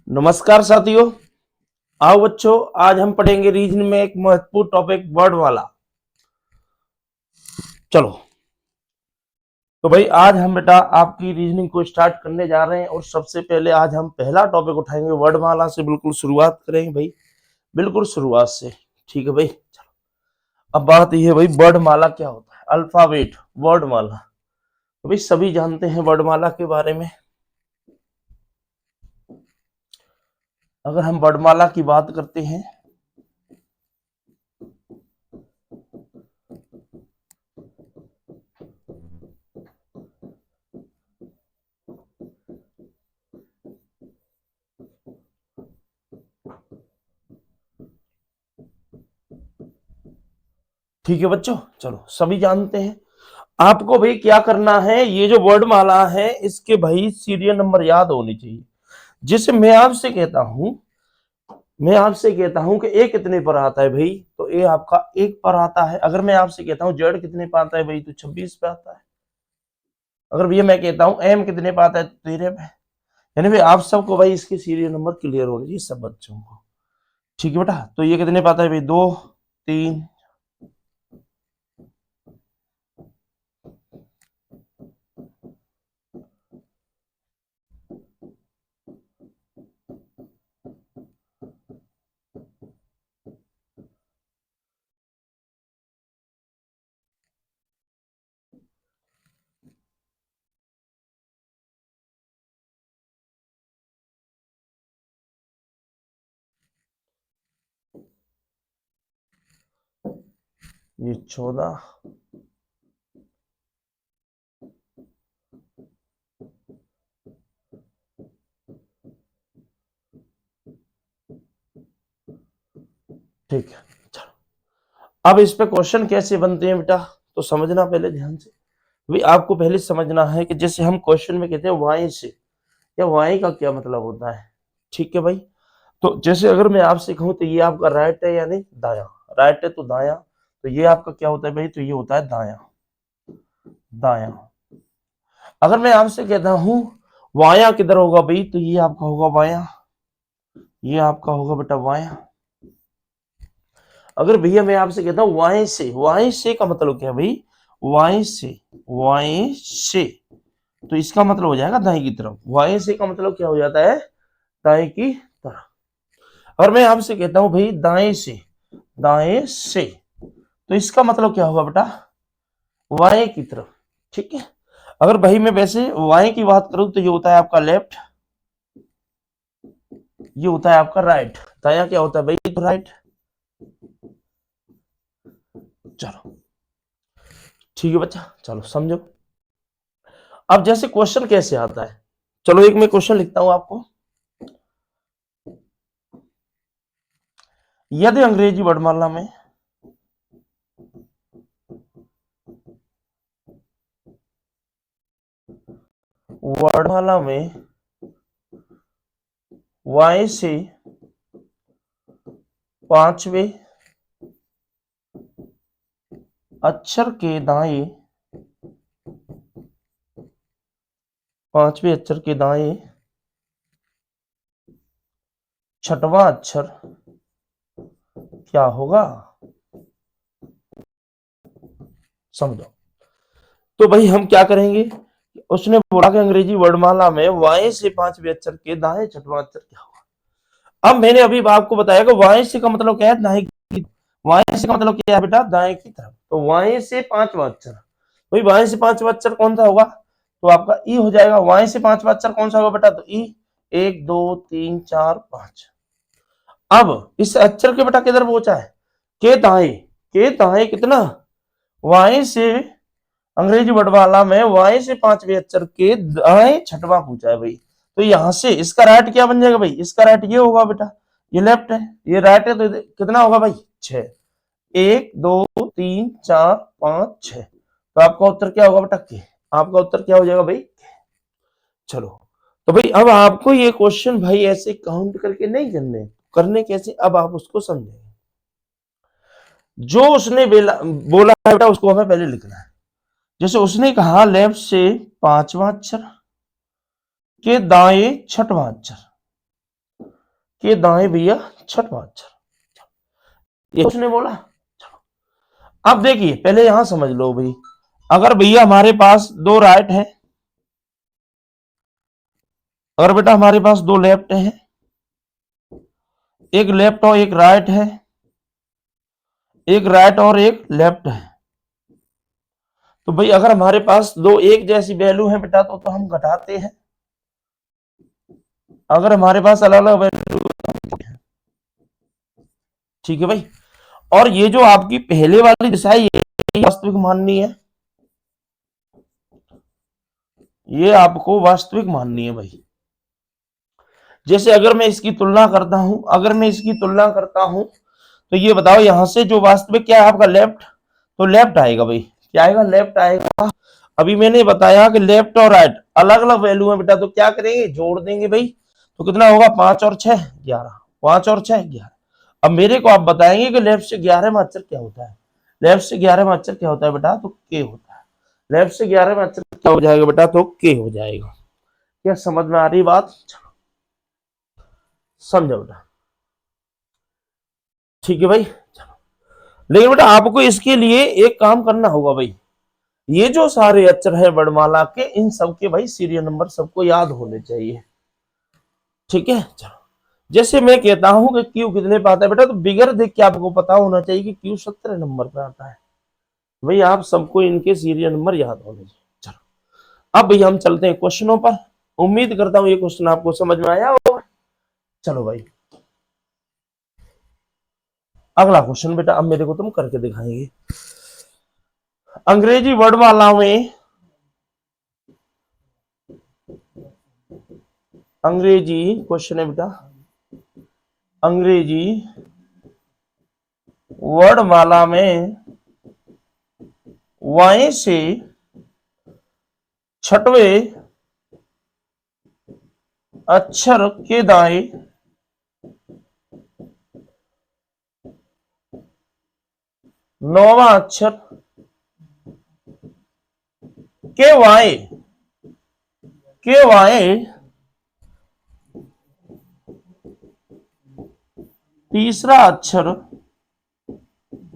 नमस्कार साथियों। आओ बच्चों, आज हम पढ़ेंगे रीजनिंग में एक महत्वपूर्ण टॉपिक वर्ड वाला। चलो तो भाई आज हम बेटा आपकी रीजनिंग को स्टार्ट करने जा रहे हैं और सबसे पहले आज हम पहला टॉपिक उठाएंगे वर्डमाला से। बिल्कुल शुरुआत करेंगे भाई, बिल्कुल शुरुआत से। ठीक है भाई, चलो। अब बात यह है भाई, वर्डमाला क्या होता है? अल्फाबेट वर्डमाला, तो भाई सभी जानते हैं वर्डमाला के बारे में। अगर हम वर्डमाला की बात करते हैं ठीक है बच्चों, चलो सभी जानते हैं। आपको भाई क्या करना है, ये जो वर्डमाला है इसके भाई सीरियल नंबर याद होनी चाहिए। जैसे मैं आपसे कहता हूं कि ए कितने पर आता है भाई, तो ए आपका 1 पर आता है। अगर मैं आपसे कहता हूं जेड कितने पर आता है भाई, तो 26 पे आता है। अगर भैया मैं कहता हूं एम कितने पे आता है, तो 13 पे। यानी भाई आप सबको भाई इसके सीरियल नंबर क्लियर होने चाहिए सब बच्चों को। ठीक है बेटा, तो ये कितने पे आता है भाई, 2 3 ये 14 ठीक है। चलो अब इस पे क्वेश्चन कैसे बनते हैं बेटा, तो समझना पहले ध्यान से। भाई आपको पहले समझना है कि जैसे हम क्वेश्चन में कहते हैं वाई से, या वाई का क्या मतलब होता है। ठीक है भाई, तो जैसे अगर मैं आपसे कहूं तो ये आपका राइट है यानी दाया, राइट है तो दाया, तो ये आपका क्या होता है भाई, तो ये होता है दाया, दाया। अगर मैं आपसे कहता हूं वाया किधर होगा भाई, तो ये आपका होगा वाया, ये आपका होगा बेटा वाया। अगर भैया मैं आपसे कहता हूं वाई से का मतलब क्या है भाई, वाई से, तो इसका मतलब हो जाएगा दाएं की तरफ। वाई से का मतलब क्या हो जाता है, दाएं की तरफ। और मैं आपसे कहता हूं भाई दाएं से, तो इसका मतलब क्या होगा बेटा, वाई की तरफ। ठीक है। अगर भाई मैं वैसे वाई की बात करूं तो ये होता है आपका लेफ्ट, ये होता है आपका राइट। दाया क्या होता है भाई, तो राइट। चलो ठीक है बच्चा, चलो समझो। अब जैसे क्वेश्चन कैसे आता है, चलो एक मैं क्वेश्चन लिखता हूं आपको। यदि अंग्रेजी वर्णमाला में वाई से 5वें अक्षर के दाएं, 5वें अक्षर के दाएं 6वां अक्षर क्या होगा, समझो। तो भाई हम क्या करेंगे, उसने बोला कि अंग्रेजी वर्णमाला में वाई से 5वें अक्षर के दाएं 6वां अक्षर क्या होगा। अब मैंने अभी आपको बताया कि वाई से का मतलब क्या है, दाएं की, वाई से का मतलब क्या है बेटा, दाएं की तरफ। तो वाई से 5वां अक्षर, भाई वाई से 5वां अक्षर कौन सा होगा, तो आपका ई हो जाएगा। वाई से 5वां अक्षर कौन सा होगा बेटा, तो ई। 1 2 3 4 5। अब इस अक्षर के बेटा किधर पहुंचा है, के दाएं कितना, वाई से, अंग्रेजी वर्णमाला में वाई से 5वें अक्षर के दाएं 6वां पूछा है भाई। तो यहां से इसका राइट क्या बन जाएगा भाई, इसका राइट ये होगा बेटा, ये लेफ्ट है, ये राइट है, तो कितना होगा भाई, 6। 1 2 3 4 5 6, तो आपका उत्तर क्या होगा बेटा, के। आपका उत्तर क्या हो जाएगा भाई, चलो। तो भाई अब आपको ये क्वेश्चन भाई ऐसे काउंट करके नहीं करने, करने कैसे, अब आप उसको समझेंगे। जो उसने बोला है बेटा उसको हमें पहले लिखना है। जैसे उसने कहा लेफ्ट से 5वां अक्षर के दाएं 6वां अक्षर, के दाएं भैया छठवां अक्षर, ये उसने बोला। चलो अब देखिए, पहले यहां समझ लो भाई, अगर भैया हमारे पास दो राइट है, अगर बेटा हमारे पास दो लेफ्ट है, एक लेफ्ट और एक राइट है, एक राइट और एक लेफ्ट है, तो भाई अगर हमारे पास दो एक जैसी वैल्यू है बेटा तो हम घटाते हैं, अगर हमारे पास अलग अलग वैल्यू, ठीक है भाई। और ये जो आपकी पहले वाली दिशा है ये वास्तविक माननी है, ये आपको वास्तविक माननी है भाई। जैसे अगर मैं इसकी तुलना करता हूं, अगर मैं इसकी तुलना करता हूं तो ये बताओ यहां से जो वास्तविक क्या है आपका लेफ्ट, तो लेफ्ट आएगा भाई, क्या आएगा, लेफ्ट आएगा। अभी मैंने बताया कि लेफ्ट और राइट अलग अलग वैल्यू है बेटा, तो क्या करेंगे, जोड़ देंगे भाई, तो कितना होगा, 5 और 6 11, 5 और 6 11। अब मेरे को आप बताएंगे कि लेफ्ट से 11 में अक्षर क्या होता है, लेफ्ट से 11 में अक्षर क्या होता है बेटा, तो के होता है, लेफ्ट से 11 में अक्षर क्या हो जाएगा बेटा, तो के हो जाएगा। क्या समझ में आ रही बात, समझो बेटा, ठीक है भाई। लेकिन बेटा आपको इसके लिए एक काम करना होगा भाई, ये जो सारे अक्षर है वर्णमाला के, इन सब के भाई सीरियल नंबर सबको याद होने चाहिए, ठीक है। चलो जैसे मैं कहता हूं कि क्यू कितने पे आता है बेटा, तो बिगर देख के आपको पता होना चाहिए कि क्यू 17 नंबर पे आता है भाई, आप सबको इनके सीरियल नंबर याद होने चाहिए। चलो अब भैया हम चलते हैं क्वेश्चनों पर, उम्मीद करता हूं ये क्वेश्चन आपको समझ में आया होगा। चलो भाई अगला क्वेश्चन बेटा, अब मेरे को तुम करके दिखाएंगे। अंग्रेजी वर्णमाला में, अंग्रेजी क्वेश्चन है बेटा, अंग्रेजी वर्णमाला में वाई से छठवें अक्षर के दाएं नौवां अक्षर के वाई, के वाई तीसरा अक्षर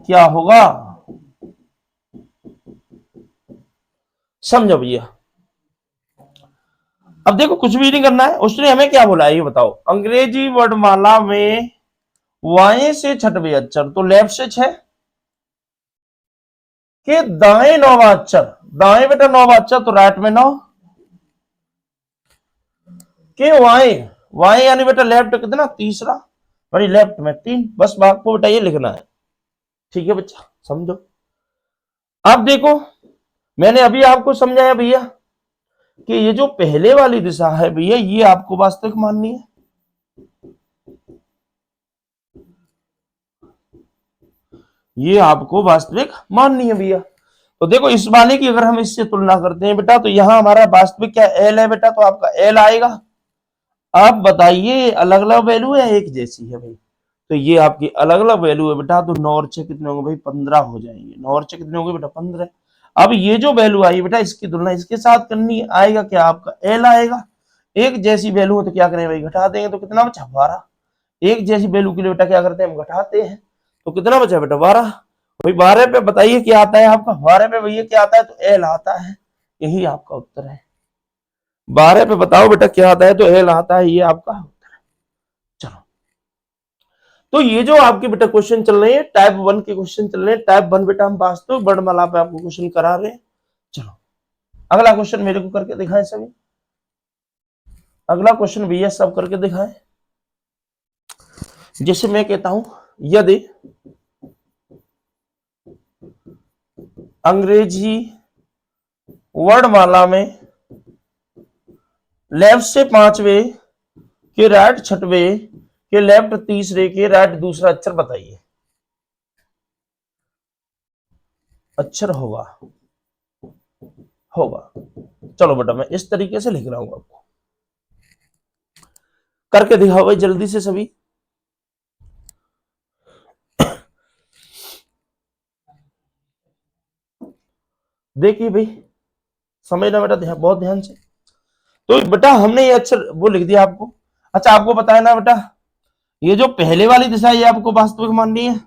क्या होगा, समझो भैया। अब देखो कुछ भी नहीं करना है, उसने हमें क्या बोला है ये बताओ, अंग्रेजी वर्णमाला में वाई से छठवें अक्षर, तो लेफ्ट से 6 के दाएं नौवां अक्षर, दाएं बेटा नौवां अक्षर तो राइट में 9 के वाई, वाई यानी बेटा लेफ्ट कितना, तीसरा, बड़ी लेफ्ट में 3, बस आपको बेटा ये लिखना है, ठीक है बच्चा, समझो। अब देखो मैंने अभी आपको समझाया भैया कि ये जो पहले वाली दिशा है भैया ये आपको वास्तविक माननी है, ये आपको वास्तविक माननी है भैया। तो देखो इस वाले की अगर हम इससे तुलना करते हैं बेटा, तो यहां हमारा वास्तविक क्या एल है बेटा, तो आपका एल आएगा। आप बताइए अलग अलग वैल्यू है एक जैसी है भाई, तो ये आपकी अलग अलग वैल्यू है बेटा, तो 9 और 6 कितने होंगे भाई, 15 हो जाएंगे, 9 और 6 कितने होंगे बेटा, 15। अब ये जो वैल्यू आई बेटा इसकी तुलना इसके साथ करनी आएगा, क्या आपका एल आएगा, एक जैसी वैल्यू है तो क्या करें भाई, घटा देंगे, तो कितना बचा 12। एक जैसी वैल्यू के लिए बेटा क्या करते हैं, हम घटाते हैं, तो कितना बचा बेटा 12। भाई 12 पे बताइए क्या आता है आपका, 12 पे भैया क्या आता है, तो एल आता है, यही आपका उत्तर है। 12 पे बताओ बेटा क्या आता है, तो एल आता है, ये आपका उत्तर है। चलो तो ये जो आपके बेटा क्वेश्चन चल रहे हैं टाइप 1 के क्वेश्चन चल रहे हैं, टाइप 1 बेटा हम वास्तविक वर्णमाला पे आपको क्वेश्चन करा रहे हैं। चलो अगला क्वेश्चन मेरे को करके दिखाएं सभी, अगला क्वेश्चन भैया सब करके दिखाएं। जैसे मैं कहता हूं यदि अंग्रेजी वर्णमाला में लेफ्ट से 5वें के राइट 6वें के लेफ्ट तीसरे के राइट दूसरा अक्षर बताइए, अक्षर होगा, होगा। चलो बेटा मैं इस तरीके से लिख रहा हूं, आपको करके दिखाओ भाई जल्दी से सभी। देखिए भाई समझना बेटा बहुत ध्यान से, तो बेटा हमने ये अक्षर वो लिख दिया आपको। अच्छा आपको बताया ना बेटा ये जो पहले वाली दिशा ये आपको वास्तविक माननी है।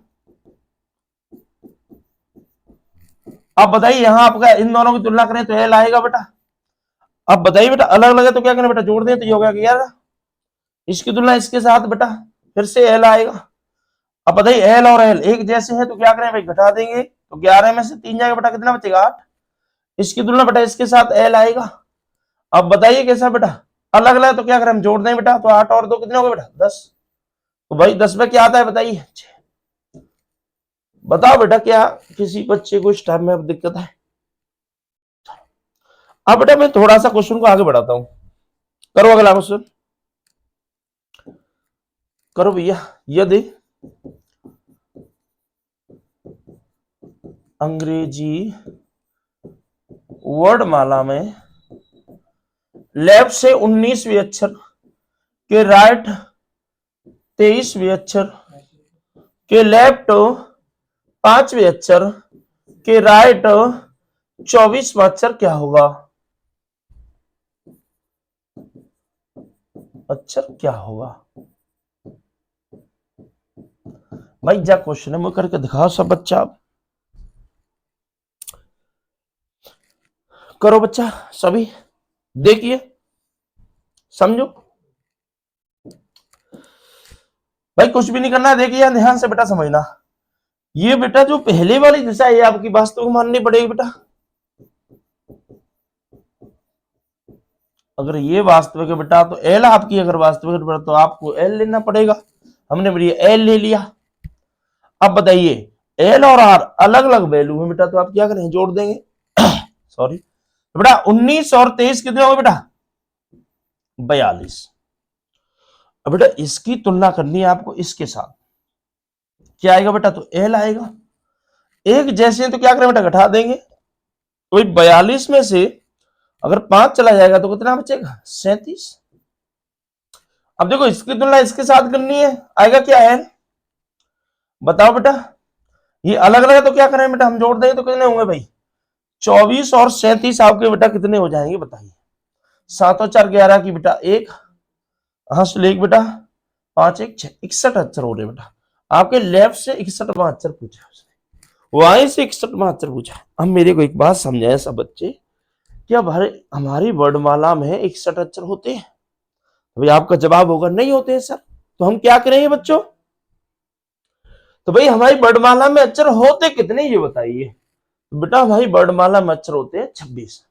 अब बताइए यहां आपका इन दोनों की तुलना करें तो एल आएगा बेटा। अब बताइए बेटा अलग लगे तो क्या करें बेटा, जोड़ दें तो ये हो गया 11, इसकी तुलना इसके साथ बेटा फिर से एल आएगा। अब बताइए एल और एल एक जैसे हैं तो क्या करें भाई, घटा देंगे तो 11 में से 3 जाएगा बेटा, कितना बचेगा 8। इसकी तुलना बेटा इसके साथ एल आएगा। अब बताइए कैसा बेटा, अलग अलग तो क्या करें हम जोड़ दें बेटा, तो 8 और 2 कितने हो गए बेटा 10। तो भाई 10 में क्या आता है बताइए। बताओ बेटा क्या किसी बच्चे को इस टाइम में अब दिक्कत है। अब बेटा मैं थोड़ा सा क्वेश्चन को आगे बढ़ाता हूं, करो अगला क्वेश्चन करो भैया। यदि अंग्रेजी वर्णमाला में लेफ्ट से 19वीं अक्षर के राइट 23वीं अक्षर के लेफ्ट 5वें अक्षर के राइट 24वां अक्षर क्या होगा, अक्षर क्या होगा। भाई जा क्वेश्चन है मुझे करके दिखाओ सब बच्चा, आप करो बच्चा सभी, देखिए समझो। भाई कुछ भी नहीं करना है, देखिए ध्यान से बेटा समझना। ये बेटा जो पहले वाली दिशा है आपकी वास्तविक माननी पड़ेगी बेटा। अगर ये वास्तविक है बेटा तो एल आपकी अगर वास्तविक है तो आपको एल लेना पड़ेगा। हमने भैया एल ले लिया। अब बताइए एल और आर अलग अलग वैल्यू है बेटा, तो आप क्या करें जोड़ देंगे सॉरी तो बेटा 19 और 23 कितने हो बेटा 42। अब बेटा इसकी तुलना करनी है आपको इसके साथ, क्या आएगा बेटा तो एल आएगा। एक जैसे तो क्या करें बेटा घटा देंगे, तो 42 में से अगर 5 चला जाएगा तो कितना बचेगा 37। अब देखो इसकी तुलना इसके साथ करनी है, आएगा क्या एल, बताओ बेटा। ये अलग अलग है तो क्या करें बेटा हम जोड़ देंगे तो कितने होंगे भाई 24 और 37 आपके बेटा कितने हो जाएंगे बताइए। 7 और 4 11 की बेटा एक, एक बेटा 5 1 6 61 अक्षर हो रहे बेटा। आपके लेफ्ट से 61वां अक्षर पूछा, वाई से 61वां अक्षर पूछा। अब मेरे को एक बात समझाए सब बच्चे, क्या हमारी वर्णमाला में 61 अक्षर होते हैं, तो भाई आपका जवाब होगा नहीं होते हैं सर। तो हम क्या करेंगे बच्चों, तो भाई हमारी वर्णमाला में अक्षर होते कितने ये बताइए। तो बेटा हमारी वर्णमाला में अक्षर होते हैं 26।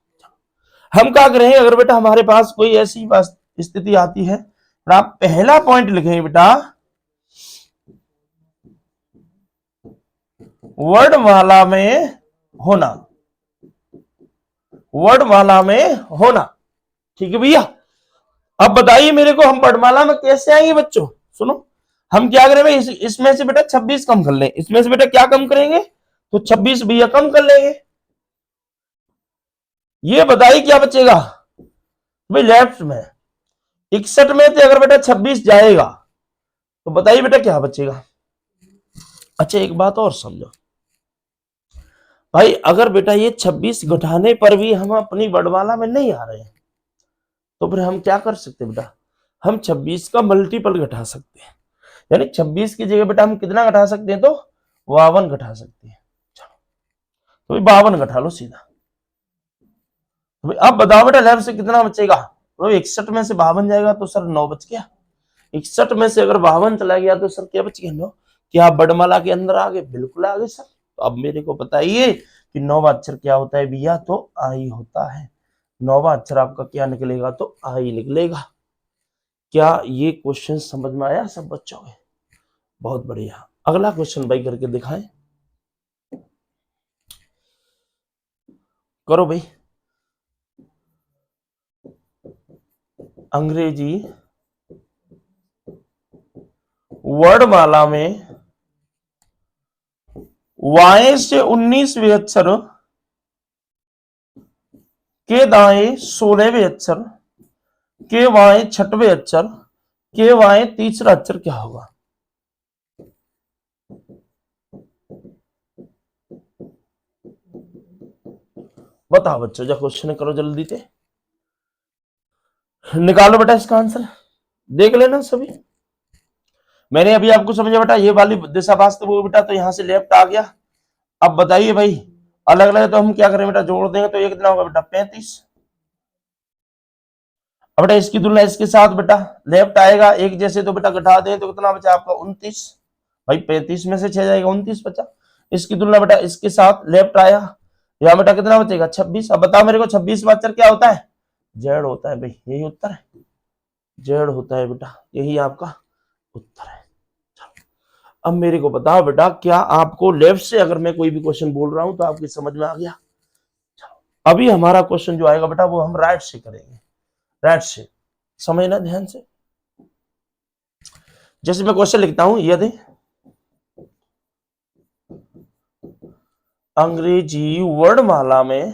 हम क्या करेंगे अगर बेटा हमारे पास कोई ऐसी स्थिति आती है, तो आप पहला पॉइंट लिखेंगे बेटा वर्णमाला में होना, वर्णमाला में होना, ठीक है भैया। अब बताइए मेरे को हम वर्णमाला में कैसे आएंगे बच्चों, सुनो हम क्या करें भाई इसमें से बेटा 26 कम कर लें, इसमें से बेटा क्या कम करेंगे तो 26 भैया कम कर लेंगे। ये बताइए क्या बचेगा भाई लेफ्ट में 61 में से अगर बेटा 26 जाएगा तो बताइए बेटा क्या बचेगा। अच्छा एक बात और समझो भाई, अगर बेटा ये 26 घटाने पर भी हम अपनी वर्णमाला में नहीं आ रहे हैं तो फिर हम क्या कर सकते हैं बेटा, हम 26 का मल्टीपल घटा सकते हैं, यानी 26 की जगह बेटा हम कितना घटा सकते हैं तो 52 घटा सकते हैं। तो 52 घटा लो सीधा। तो अब बताओ बेटा लेफ्ट से कितना बचेगा, तो 61 में से 52 जाएगा तो सर 9 बच गया। 61 में से अगर 52 चला गया तो सर क्या बच गया 9। क्या आप वर्णमाला के अंदर आ गए, बिल्कुल आ गए सर। तो अब मेरे को बताइए कि 9वां अक्षर क्या होता है भैया, तो आई होता है। 9वां अक्षर आपका क्या निकलेगा तो आई निकलेगा। क्या ये क्वेश्चन समझ में आया सब बच्चों को, बहुत बढ़िया। अगला क्वेश्चन भाई करके दिखाएं, करो भाई। अंग्रेजी वर्णमाला में वाई से 19वें अक्षर के दाएं 16वें अक्षर के वाएं 6वें अक्षर के वाएं तीसरा अक्षर क्या होगा। बताओ बच्चों, जब क्वेश्चन करो जल्दी से, निकालो बेटा इसका आंसर, देख लेना सभी। मैंने अभी आपको समझा बेटा, ये वाली दिशा वास्तविक होगी बेटा, तो यहां से लेफ्ट आ गया। अब बताइए भाई, अलग अलग तो हम क्या करें बेटा, जोड़ देंगे तो ये कितना होगा बेटा 35। अब बेटा इसकी तुलना इसके साथ बेटा लेफ्ट आएगा एक जैसे, तो बेटा घटा दें तो कितना बचा आपका 29। भाई 35 में से 6 जाएगा 29 बचा। इसकी तुलना बेटा इसके साथ लेफ्ट आया, यहाँ बेटा कितना बचेगा 26। अब बताओ मेरे को 26 में अक्षर क्या होता है, जेड होता है भाई, यही उत्तर है, जेड होता है बेटा, यही आपका उत्तर है। अब मेरे को बताओ बेटा, क्या आपको लेफ्ट से अगर मैं कोई भी क्वेश्चन बोल रहा हूं तो आपकी समझ में आ गया। अभी हमारा क्वेश्चन जो आएगा बेटा वो हम राइट से करेंगे, राइट से, समझना ध्यान से। जैसे मैं क्वेश्चन लिखता हूं, यदि अंग्रेजी वर्णमाला में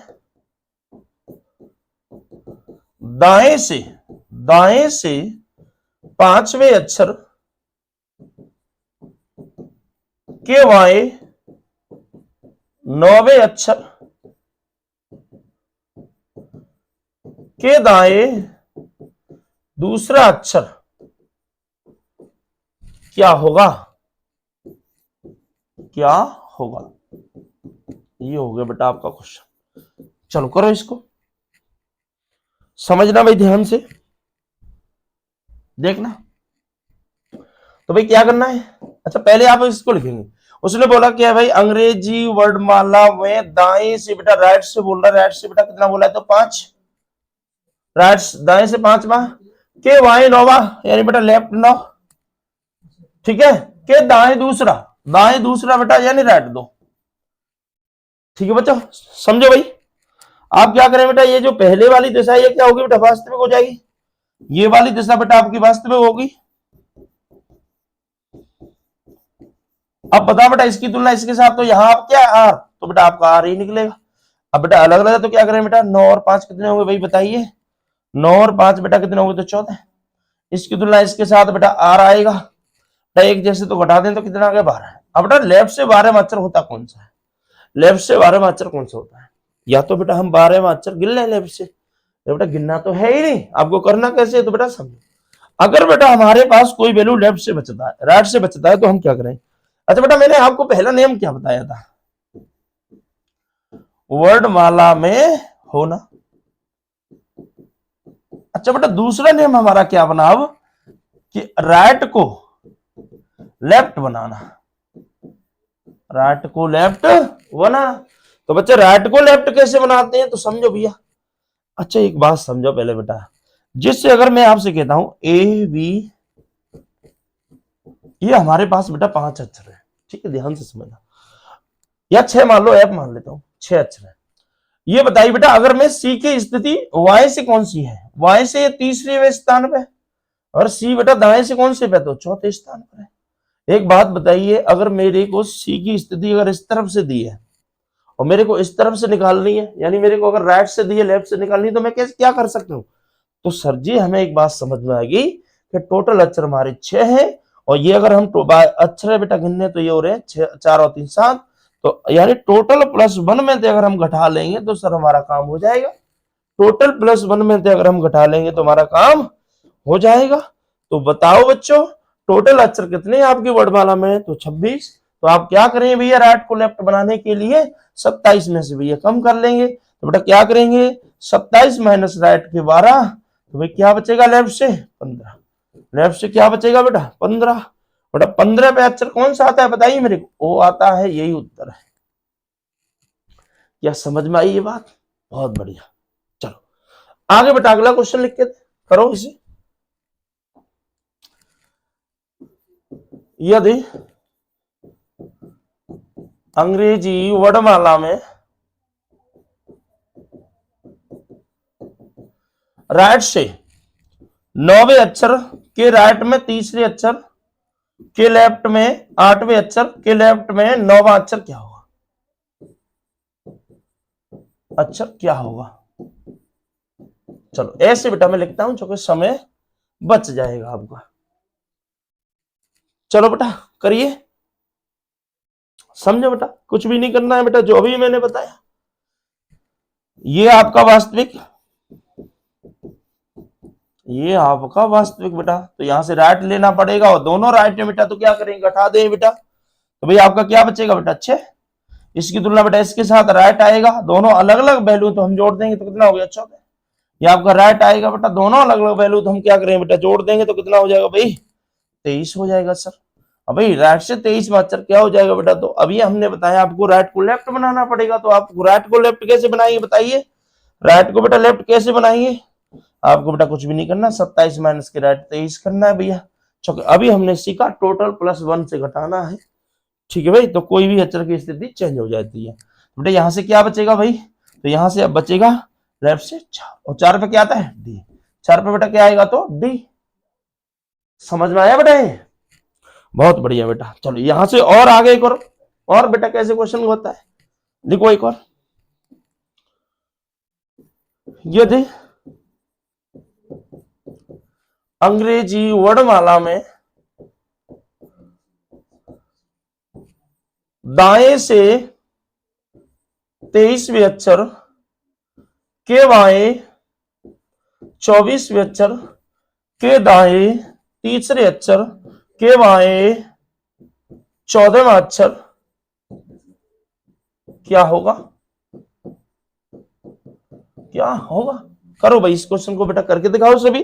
दाएं से पांचवें अक्षर के बाएं नौवें अक्षर के दाएं दूसरा अक्षर क्या होगा, क्या होगा, ये हो गया बेटा आपका क्वेश्चन। चलो करो इसको, समझना भाई ध्यान से, देखना। तो भाई क्या करना है, अच्छा पहले आप इसको लिखेंगे। उसने बोला क्या है भाई, अंग्रेजी वर्णमाला में दाएं से बेटा राइट से बोल रहा है, राइट से बेटा कितना बोला है तो 5, राइट दाएं से 5वां, के बाएं 9वां, यानी बेटा लेफ्ट 9, ठीक है, के दाएं दूसरा बेटा यानी राइट 2, ठीक है बच्चों, समझो भाई। आप क्या करें बेटा, ये जो पहले वाली दिशा ये क्या होगी बेटा, वास्तविक हो जाएगी, ये वाली दिशा बेटा आपकी वास्तविक होगी। अब बता बेटा इसकी तुलना इसके साथ, तो यहाँ आप क्या आर, तो बेटा आपका आर ही निकलेगा। अब बेटा अलग अलग तो क्या करें बेटा, 9 और 5 कितने होंगे भाई बताइए, 9 और 5 बेटा कितने होंगे तो 14। इसकी तुलना इसके साथ बेटा आर आएगा, एक जैसे तो घटा दें तो कितना आ गया 12। अब बेटा लेफ्ट से 12वां अक्षर होता कौन सा है, लेफ्ट से 12वां अक्षर कौन सा होता है, या तो बेटा हम 12वां अक्षर गिन लें लेफ्ट से, तो बेटा गिनना तो है ही नहीं, आपको करना कैसे है तो बेटा समझो। अगर बेटा हमारे पास कोई वैल्यू लेफ्ट से बचता है, राइट से बचता है, तो हम क्या करें। अच्छा बेटा मैंने आपको पहला नियम क्या बताया था, वर्णमाला में होना। अच्छा बेटा दूसरा नियम हमारा क्या बना अब, कि राइट को लेफ्ट बनाना, राइट को लेफ्ट बना। तो बच्चे राइट को लेफ्ट कैसे बनाते हैं तो समझो भैया। अच्छा एक बात समझो पहले बेटा, जिससे अगर मैं आपसे कहता हूं ए बी, ये हमारे पास बेटा 5 अक्षर है, ठीक है ध्यान से समझना, या 6 मान लो, एफ मान लेता हूं, 6 अक्षर है। ये बताइए बेटा अगर मैं सी की स्थिति वाई से कौन सी है, वाई से ये तीसरे स्थान पे, और सी बेटा दाएं से कौन से पे तो चौथे स्थान पर है। एक बात बताइए, अगर मेरे को सी की स्थिति अगर इस तरफ से दी है और मेरे को इस तरफ से निकालनी है, यानी मेरे को अगर राइट से दी है लेफ्ट से निकालनी है, तो मैं कैसे क्या कर सकता हूं। तो सर जी हमें एक बात समझ में आएगी कि टोटल अक्षर हमारे 6 है, और ये अगर हम अक्षर है बेटा गिनने तो ये हो रहे हैं 6, 4 और 3 7, तो यानी टोटल +1 में से अगर हम घटा लेंगे तो सर हमारा काम हो जाएगा, टोटल +1 में से अगर हम घटा लेंगे तो हमारा काम हो जाएगा। तो बताओ बच्चों टोटल अक्षर कितने आपकी वर्णमाला में, तो 26। तो आप क्या करेंगे भैया, राइट को लेफ्ट बनाने के लिए 27 में से भैया कम कर लेंगे, तो बेटा क्या करेंगे 27 माइनस राइट के 12, तो भाई क्या बचेगा लेफ्ट से 15, लेफ्ट से क्या बचेगा बेटा 15। बेटा 15 पे अक्षर कौन सा आता है बताइए मेरे को, वो आता है, यही उत्तर है। क्या समझ में आई ये बात, बहुत बढ़िया। चलो आगे बेटा अगला क्वेश्चन लिख के करो इसे। यदि अंग्रेजी वर्णमाला में राइट से 9वें अक्षर के राइट में तीसरे अक्षर के लेफ्ट में 8वें अक्षर के लेफ्ट में 9वां अक्षर क्या होगा, अक्षर क्या होगा। चलो ऐसे बेटा मैं लिखता हूं जो कि समय बच जाएगा आपका। चलो बेटा करिए, समझो बेटा, कुछ भी नहीं करना है बेटा, जो भी मैंने बताया ये आपका वास्तविक, ये आपका वास्तविक बेटा, तो यहाँ से राइट लेना पड़ेगा और दोनों राइट है बेटा, तो क्या करेंगे, घटा दें बेटा। तो भाई आपका क्या बचेगा बेटा, 6। इसकी तुलना बेटा इसके साथ राइट आएगा, दोनों अलग अलग वैल्यू तो हम जोड़ देंगे तो कितना हो गया, 14। ये आपका राइट आएगा बेटा, दोनों अलग अलग वैल्यू तो हम क्या करेंगे बेटा, जोड़ देंगे तो कितना हो जाएगा भाई, 23 हो जाएगा सर। अब भाई राइट से 23 में अक्षर क्या हो जाएगा बेटा, तो अभी हमने बताया आपको राइट को लेफ्ट बनाना पड़ेगा, तो आप राइट को लेफ्ट कैसे बनाएंगे बताइए, राइट को बेटा लेफ्ट कैसे बनाएंगे, आपको बेटा कुछ भी नहीं करना, 27 माइनस के राइट 23 करना है भैया। अभी हमने सीखा टोटल प्लस 1 से घटाना है, ठीक है भाई। तो कोई भी अक्षर की स्थिति चेंज हो जाती है। तो बेटा यहाँ से क्या बचेगा भाई, तो यहाँ से अब बचेगा लेफ्ट से 4, और 4 पे क्या आता है, डी। 4 पे बेटा क्या आएगा, तो डी। समझ में आया बेटा ये, बहुत बढ़िया बेटा। चलो यहां से और आगे करो, और बेटा कैसे क्वेश्चन होता है, लिखो एक और। यदि अंग्रेजी वर्णमाला में दाएं से 23वें अक्षर के बाएं 24वें अक्षर के दाएं तीसरे अक्षर के बाएं 14वां अक्षर क्या होगा, क्या होगा, करो भाई इस क्वेश्चन को बेटा, करके दिखाओ सभी,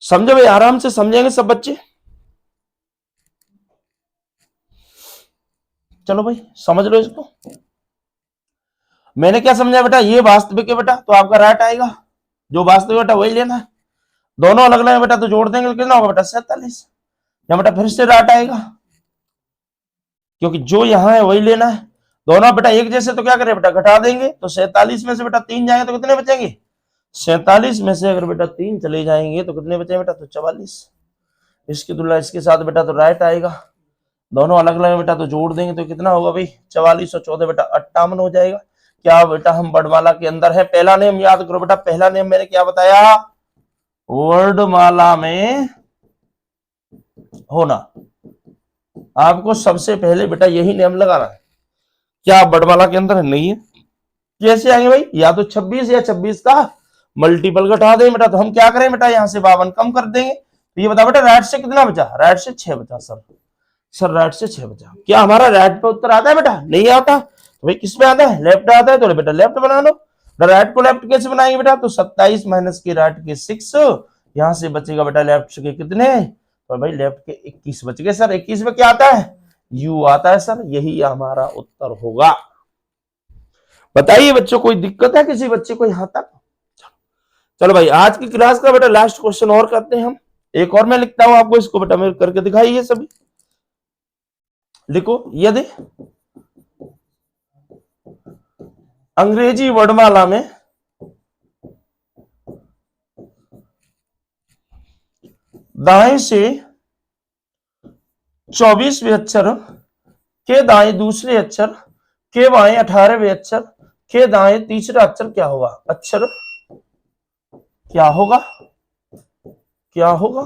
समझो भाई, आराम से समझेंगे सब बच्चे। चलो भाई समझ लो इसको। मैंने क्या समझा बेटा, ये वास्तविक है बेटा, तो आपका राइट आएगा, जो वास्तविक बेटा वही लेना है। दोनों अलग अलग बेटा, तो जोड़ देंगे कितना होगा बेटा, 47। या बेटा फिर से राइट आएगा, क्योंकि जो यहाँ है वही लेना है। दोनों बेटा एक जैसे, तो क्या करें बेटा, घटा देंगे, तो 47 में से बेटा 3 जाएंगे तो कितने बचेंगे, 47 में से अगर बेटा 3 चले जाएंगे तो कितने बचे बेटा, तो 44। इसकी तुलना इसके साथ बेटा तो राइट आएगा, दोनों अलग अलग बेटा, तो जोड़ देंगे तो कितना होगा भाई, 44 और 14 बेटा 58 हो जाएगा। क्या बेटा हम वर्णमाला के अंदर है। पहला नियम याद करो बेटा, पहला नियम मैंने क्या बताया, वर्णमाला में होना, आपको सबसे पहले बेटा यही नियम लगाना है। क्या आप वर्णमाला के अंदर नहीं है, कैसे आएंगे भाई, या तो 26 या 26 का मल्टीपल घटा दें बेटा, तो हम क्या करें बेटा, यहाँ से 52 कम कर देंगे। तो ये बता बेटा राइट से कितना बचा, राइट से 6 बचा सर राइट से 6 बचा। क्या हमारा राइट पे उत्तर आता है बेटा, नहीं आता, तो भाई किस पे आता है, लेफ्ट आता है, तो बेटा लेफ्ट बना लो। राइट को लेफ्ट कैसे बनाएंगे बेटा, तो 27 माइनस के राइट के 6, यहां से बचेगा बेटा लेफ्ट के कितने, तो भाई लेफ्ट के 21 बच गए सर। 21 में क्या आता है, यू आता है सर, यही हमारा उत्तर होगा। बताइए बच्चों कोई दिक्कत है किसी बच्चे को यहां तक। चलो भाई आज की क्लास का बेटा लास्ट क्वेश्चन और करते हैं हम, एक और मैं लिखता हूं आपको, इसको बेटा मेरे करके दिखाइए सभी, लिखो। यदि अंग्रेजी वर्णमाला में दाएं से 24वें अक्षर के दाएं दूसरे अक्षर के बाएं 18वें अक्षर के दाएं तीसरा अक्षर क्या होगा, अक्षर क्या होगा, क्या होगा,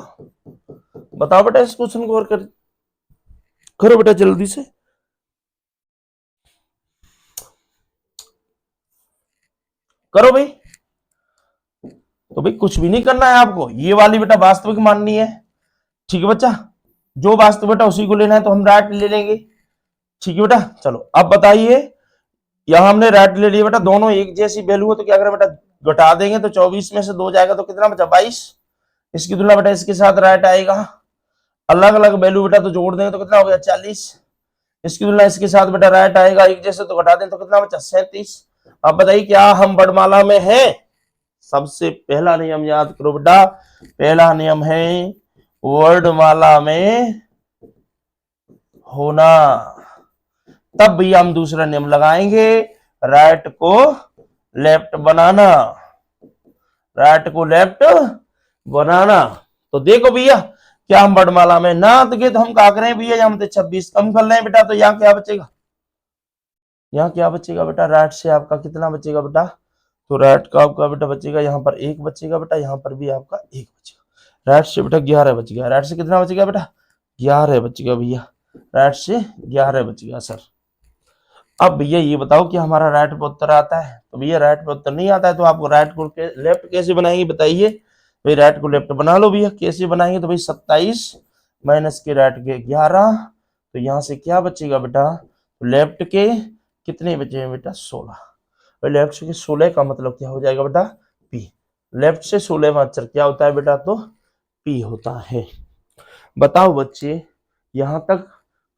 बताओ बेटा इस क्वेश्चन को और करो बेटा जल्दी से। करो भाई, तो भाई कुछ भी नहीं करना है आपको, ये वाली बेटा वास्तविक माननी है, ठीक है बच्चा, जो वास्तविक बेटा उसी को लेना है, तो हम राइट ले लेंगे, ठीक है बेटा। चलो अब बताइए, यहां हमने राइट ले लिया बेटा, दोनों एक जैसी वैल्यू है, तो क्या करें बेटा, घटा देंगे, तो 24 में से 2 जाएगा तो कितना बचा, 22। इसकी तुलना बेटा इसके साथ राइट आएगा, अलग अलग वैल्यू बेटा तो जोड़ देंगे तो कितना हो गया, 40। इसकी तुलना इसके साथ बेटा राइट आएगा, एक जैसे तो घटा दें तो कितना बचा, 37। अब बताइए क्या हम वर्णमाला में है, सबसे पहला नियम याद करो बेटा, पहला नियम है वर्णमाला में होना। तब भी हम दूसरा नियम लगाएंगे, राइट को लेफ्ट बनाना, राइट को लेफ्ट बनाना। तो देखो भैया, क्या हम वर्णमाला में ना थे तो हम क्या करें भैया, हम 26 कम कर लें बेटा, तो यहाँ क्या बचेगा, यहाँ क्या बचेगा बेटा, राइट से आपका कितना बचेगा बेटा, तो राइट का आपका बेटा बचेगा, यहाँ पर 1 बचेगा बेटा, यहाँ पर भी आपका 1 बचेगा, राइट से बेटा 11 बच गया, राइट से कितना बचेगा बेटा, 11 बचेगा भैया, राइट से 11 बच गया सर। अब भैया ये बताओ कि हमारा राइट पे उत्तर आता है? तो भैया राइट पे उत्तर नहीं आता है, तो आपको राइट को लेफ्ट कैसे बनाएंगे बताइए? भाई राइट को लेफ्ट बना लो भैया। कैसे बनाएंगे? तो भाई 27 माइनस के राइट के 11, तो यहाँ से क्या बचेगा बेटा? तो लेफ्ट के कितने बचे हैं बेटा? 16। भाई लेफ्ट के 16 का मतलब क्या हो जाएगा बेटा? पी। लेफ्ट से 16 में अक्षर क्या होता है बेटा? तो पी होता है। बताओ बच्चे, यहां तक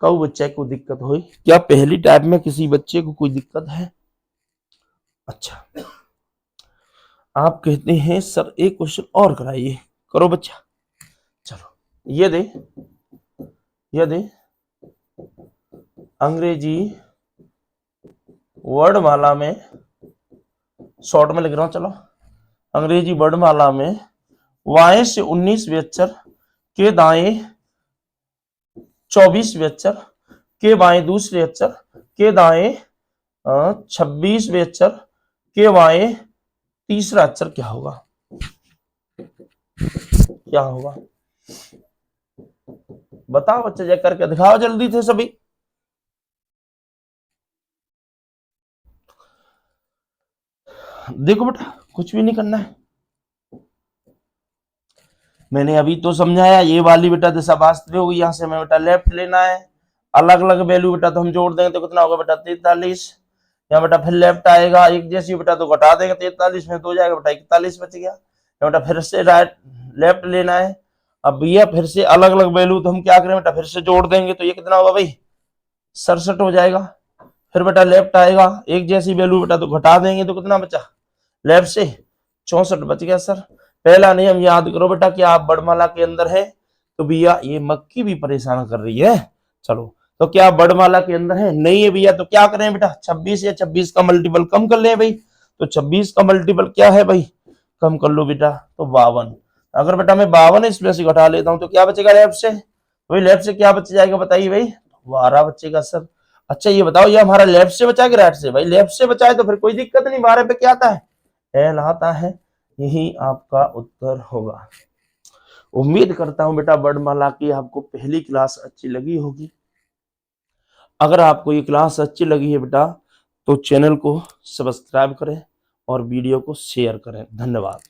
कऊ बच्चे को दिक्कत हुई? क्या पहली टाइप में किसी बच्चे को कोई दिक्कत है? अच्छा, आप कहते हैं सर एक क्वेश्चन और कराइए। करो बच्चा। चलो ये दे अंग्रेजी वर्णमाला में, शॉर्ट में लिख रहा हूं, चलो। अंग्रेजी वर्णमाला में वाई से 19वें अक्षर के दाएं 24वें अक्षर के बाएं दूसरे अक्षर के दाएं 26वें अक्षर के बाएं तीसरा अक्षर क्या होगा? क्या होगा बताओ बच्चे, चेक करके दिखाओ जल्दी थे सभी। देखो बेटा, कुछ भी नहीं करना है, मैंने अभी तो समझाया। ये वाली बेटा दिशा वास्तविक होगी, यहाँ से हमें बेटा लेफ्ट लेना है। अलग अलग वैल्यू बेटा तो हम जोड़ देंगे तो कितना होगा बेटा? 43। यहाँ बेटा फिर लेफ्ट आएगा, एक जैसी बेटा तो घटा देंगे 43 में, तो हो जाएगा बेटा 41 बच गया। यहाँ बेटा फिर से राइट लेफ्ट लेना है। अब भैया फिर से अलग अलग वैल्यू तो हम क्या करें बेटा? फिर से जोड़ देंगे, तो ये कितना होगा भाई? 67 हो जाएगा। फिर बेटा लेफ्ट आएगा, एक जैसी वैल्यू बेटा तो घटा देंगे, तो कितना बचा? लेफ्ट से 64 बच गया। सर पहला नियम याद करो बेटा कि आप बड़माला के अंदर है। तो भैया ये मक्खी भी परेशान कर रही है। चलो, तो क्या आप बड़माला के अंदर है? नहीं है भैया, तो क्या करें बेटा? 26 या 26 का मल्टीपल कम कर ले भाई। तो 26 का मल्टीपल क्या है भाई? कम कर लो बेटा, तो 52। अगर बेटा मैं 52 इसमें से घटा लेता हूँ तो क्या बचेगा लेफ्ट से? भाई लेफ्ट से क्या बच जाएगा बताइए भाई? 12 बचेगा सर। अच्छा ये बताओ, ये हमारा लेफ्ट से बचा कि राइट से? भाई लेफ्ट से बचा है तो फिर कोई दिक्कत नहीं, 12 पे क्या आता है? एल आता है। यही आपका उत्तर होगा। उम्मीद करता हूं बेटा वर्णमाला की आपको पहली क्लास अच्छी लगी होगी। अगर आपको ये क्लास अच्छी लगी है बेटा तो चैनल को सब्सक्राइब करें और वीडियो को शेयर करें। धन्यवाद।